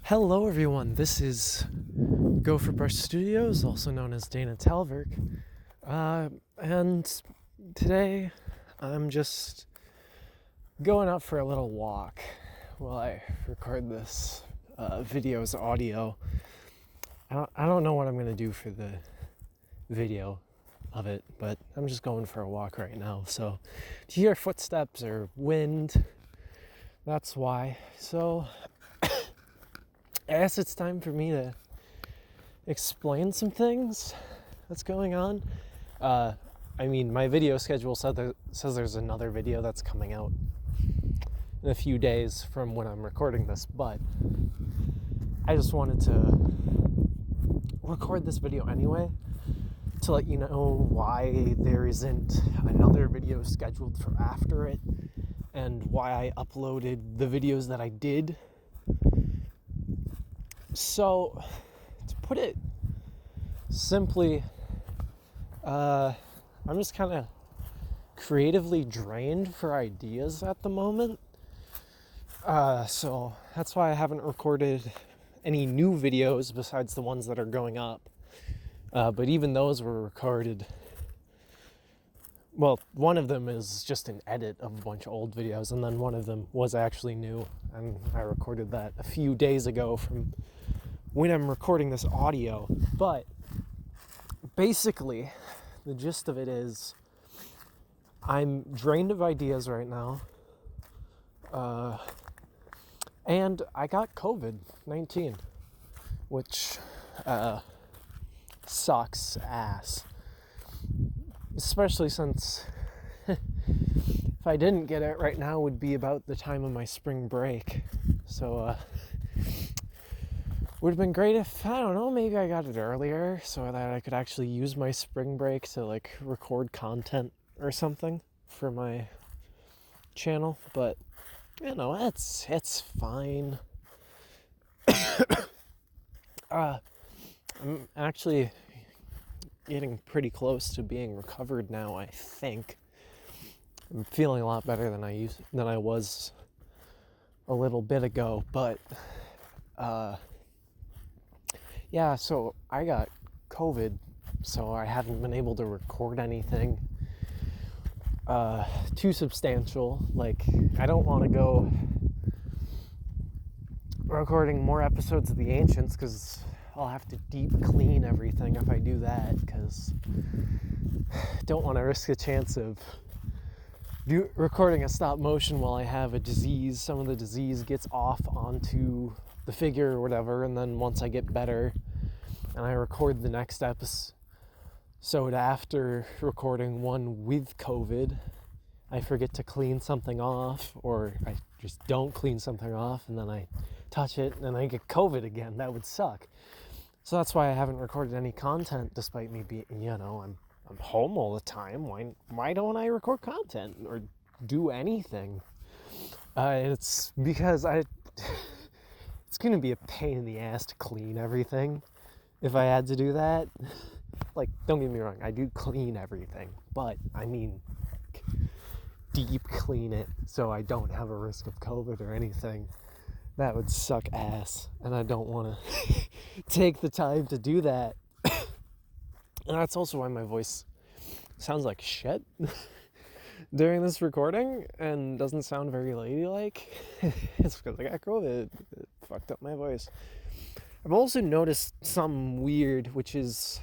Hello everyone, this is Go for Brush Studios, also known as Dana Talverk. And today I'm just going out for a little walk while I record this video's audio. I don't know what I'm going to do for the video of it, but I'm just going for a walk right now. So if you hear footsteps or wind, that's why. So I guess it's time for me to explain some things that's going on. My video schedule says there's another video that's coming out in a few days from when I'm recording this, but I just wanted to record this video anyway to let you know why there isn't another video scheduled for after it and why I uploaded the videos that I did. So, to put it simply, I'm just kind of creatively drained for ideas at the moment. So that's why I haven't recorded any new videos besides the ones that are going up. But even those were recorded. Well, one of them is just an edit of a bunch of old videos, and then one of them was actually new, and I recorded that a few days ago from when I'm recording this audio. But basically, the gist of it is I'm drained of ideas right now, and I got COVID-19, which sucks ass, especially since if I didn't get it right now would be about the time of my spring break. So would have been great if, I don't know, maybe I got it earlier so that I could actually use my spring break to record content or something for my channel, but it's fine. I'm actually getting pretty close to being recovered now, I think. I'm feeling a lot better than I was a little bit ago, but yeah, so I got COVID, so I haven't been able to record anything too substantial. I don't want to go recording more episodes of The Ancients, because I'll have to deep clean everything if I do that, because I don't want to risk a chance of recording a stop motion while I have a disease. Some of the disease gets off onto the figure or whatever, and then once I get better and I record the next episode after recording one with COVID, I forget to clean something off, or I just don't clean something off and then I touch it and I get COVID again. That would suck. So that's why I haven't recorded any content, despite me being, I'm home all the time. Why don't I record content or do anything? It's because it's going to be a pain in the ass to clean everything if I had to do that. Don't get me wrong, I do clean everything, but I mean deep clean it so I don't have a risk of COVID or anything. That would suck ass, and I don't want to take the time to do that. And that's also why my voice sounds like shit during this recording and doesn't sound very ladylike. It's because I got COVID. It fucked up my voice. I've also noticed something weird, which is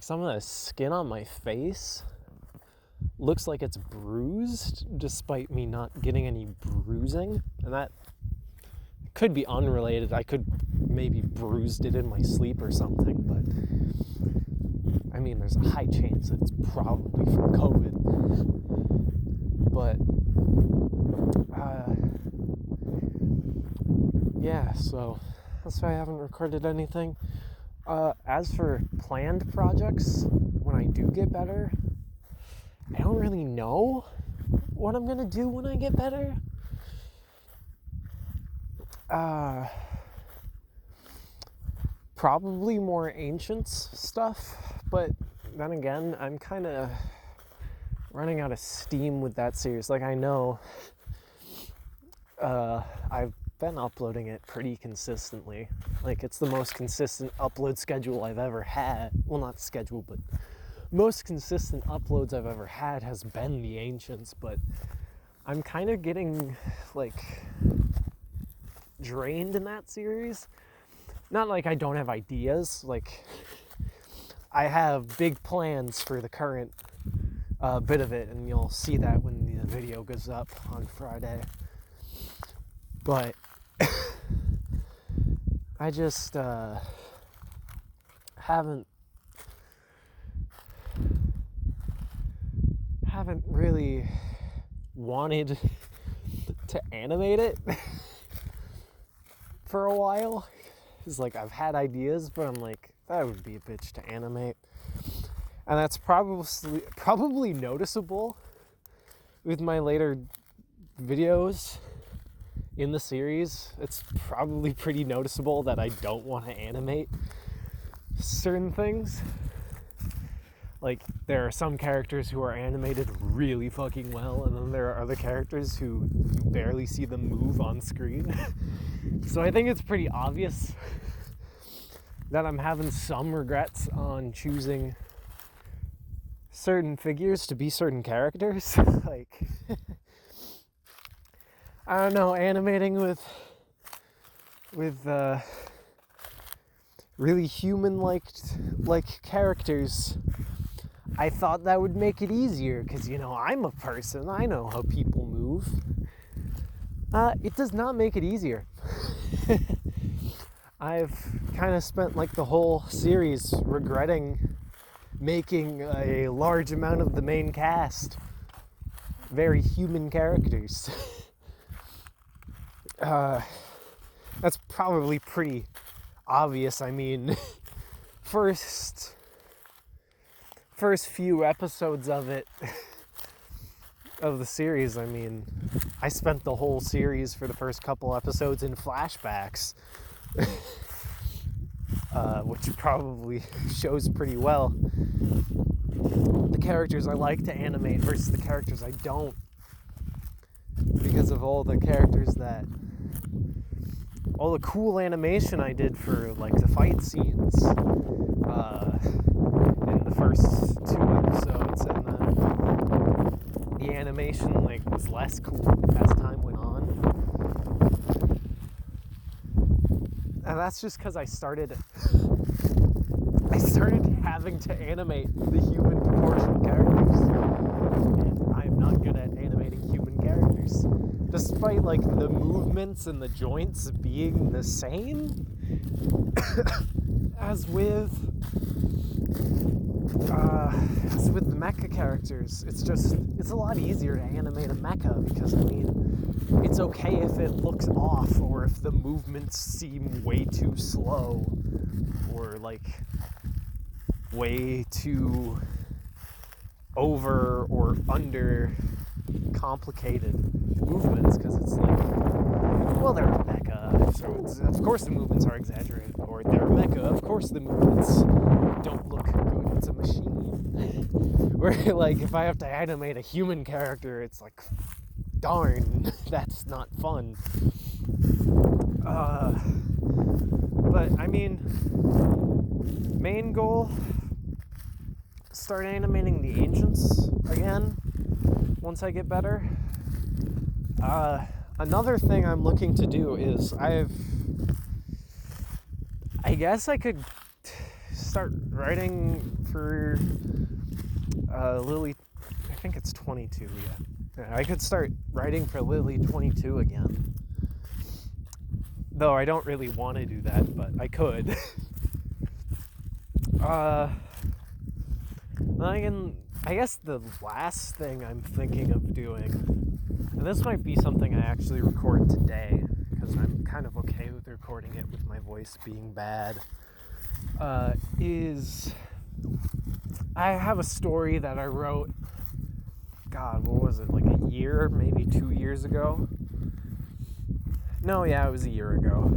some of the skin on my face looks like it's bruised, despite me not getting any bruising. And that could be unrelated. I could maybe bruised it in my sleep or something, but there's a high chance that it's probably from COVID. But yeah, so that's why I haven't recorded anything. As for planned projects, when I do get better, I don't really know what I'm gonna do when I get better. Probably more Ancients stuff, but then again, I'm kind of running out of steam with that series. I know I've been uploading it pretty consistently. Like, it's the most consistent upload schedule I've ever had. Well, not schedule, but most consistent uploads I've ever had has been The Ancients, but I'm kind of getting, like, drained in that series. Not like I don't have ideas, like, I have big plans for the current bit of it, and you'll see that when the video goes up on Friday. But I just haven't really wanted to animate it for a while. It's like I've had ideas, but I'm like, that would be a bitch to animate. And that's probably noticeable with my later videos in the series. It's probably pretty noticeable that I don't want to animate certain things. Like, there are some characters who are animated really fucking well, and then there are other characters who you barely see them move on screen. So I think it's pretty obvious that I'm having some regrets on choosing certain figures to be certain characters. Like, I don't know, animating with really human-like characters, I thought that would make it easier, because, you know, I'm a person, I know how people move. It does not make it easier. I've kind of spent, like, the whole series regretting making a large amount of the main cast very human characters. That's probably pretty obvious. I mean, first few episodes of the series, I mean, I spent the whole series for the first couple episodes in flashbacks, which probably shows pretty well the characters I like to animate versus the characters I don't, because of all the cool animation I did for, like, the fight scenes in the first 2 episodes, and then the animation, like, was less cool as time went on. And that's just because I started having to animate the human proportion characters, and I'm not good at animating human characters. Despite, like, the movements and the joints being the same as with the mecha characters, it's a lot easier to animate a mecha, because, I mean, it's okay if it looks off, or if the movements seem way too slow, or, like, way too over or under complicated movements, because it's like, well, they're a mecha, so of course the movements are exaggerated, or they're a mecha, of course the movements don't look good, it's a machine. Where, like, if I have to animate a human character, it's like, darn, that's not fun. But, I mean, main goal, start animating The Ancients again once I get better. Another thing I'm looking to do is I guess I could start writing for Lily. I think it's 22, yeah. I could start writing for Lily 22 again. Though I don't really want to do that, but I could. I guess the last thing I'm thinking of doing, and this might be something I actually record today, because I'm kind of okay with recording it with my voice being bad, is I have a story that I wrote, God, what was it, like a year, maybe 2 years ago? No, yeah, it was a year ago.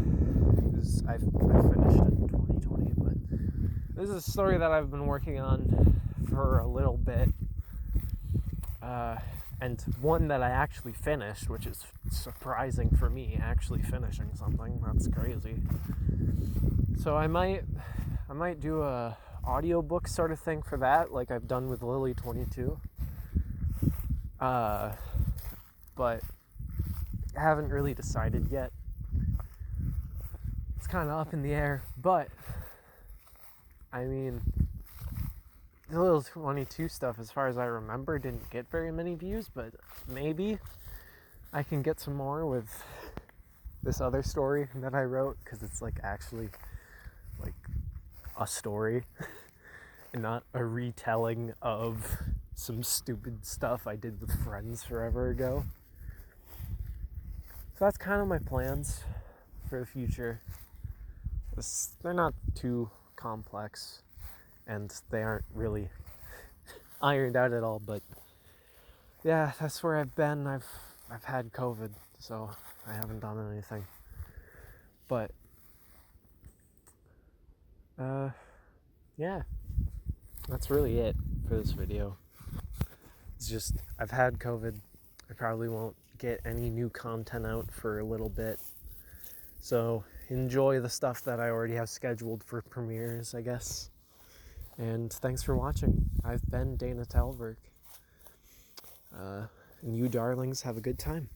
I finished it in 2020, but this is a story that I've been working on for a little bit, and one that I actually finished, which is surprising for me, actually finishing something. That's crazy. So I might do a audiobook sort of thing for that, like I've done with Lily 22. But I haven't really decided yet. It's kind of up in the air, but I mean, the Lily 22 stuff, as far as I remember, didn't get very many views, but maybe I can get some more with this other story that I wrote, because it's like actually like a story and not a retelling of some stupid stuff I did with friends forever ago. So that's kind of my plans for the future. They're not too complex, and they aren't really ironed out at all, but yeah, that's where I've been. I've had COVID, so I haven't done anything. But yeah, that's really it for this video. It's just, I've had COVID. I probably won't get any new content out for a little bit, so enjoy the stuff that I already have scheduled for premieres, I guess. And thanks for watching. I've been Dana Talberg. And you darlings have a good time.